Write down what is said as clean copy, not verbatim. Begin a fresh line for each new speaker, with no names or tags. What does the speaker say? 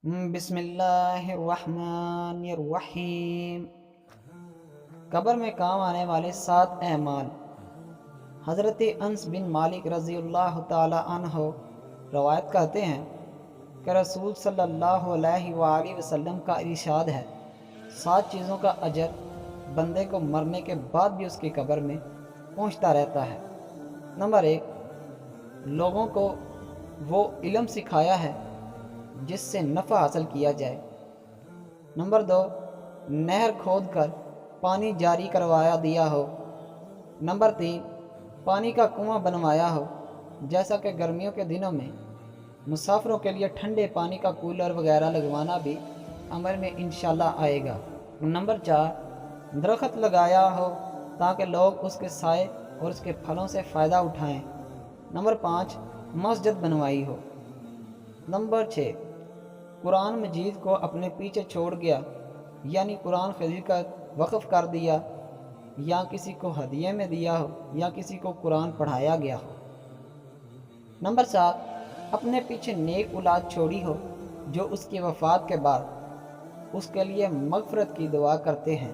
بسم اللہ الرحمن الرحیم۔ قبر میں کام آنے والے 7 اعمال۔ حضرت انس بن مالک رضی اللہ تعالی عنہ روایت کرتے ہیں کہ رسول صلی اللہ علیہ وآلہ وسلم کا ارشاد ہے، 7 چیزوں کا اجر بندے کو مرنے کے بعد بھی اس کی قبر میں پہنچتا رہتا ہے۔ نمبر 1، لوگوں کو وہ علم سکھایا ہے جس سے نفع حاصل کیا جائے۔ نمبر 2، نہر کھود کر پانی جاری کروایا دیا ہو۔ نمبر 3، پانی کا کنواں بنوایا ہو، جیسا کہ گرمیوں کے دنوں میں مسافروں کے لیے ٹھنڈے پانی کا کولر وغیرہ لگوانا بھی عمل میں انشاءاللہ آئے گا۔ نمبر 4، درخت لگایا ہو تاکہ لوگ اس کے سائے اور اس کے پھلوں سے فائدہ اٹھائیں۔ نمبر 5، مسجد بنوائی ہو۔ نمبر 6، قرآن مجید کو اپنے پیچھے چھوڑ گیا، یعنی قرآن خرید کر وقف کر دیا، یا کسی کو ہدیے میں دیا ہو، یا کسی کو قرآن پڑھایا گیا ہو۔ نمبر 7، اپنے پیچھے نیک اولاد چھوڑی ہو جو اس کی وفات کے بعد اس کے لیے مغفرت کی دعا کرتے ہیں۔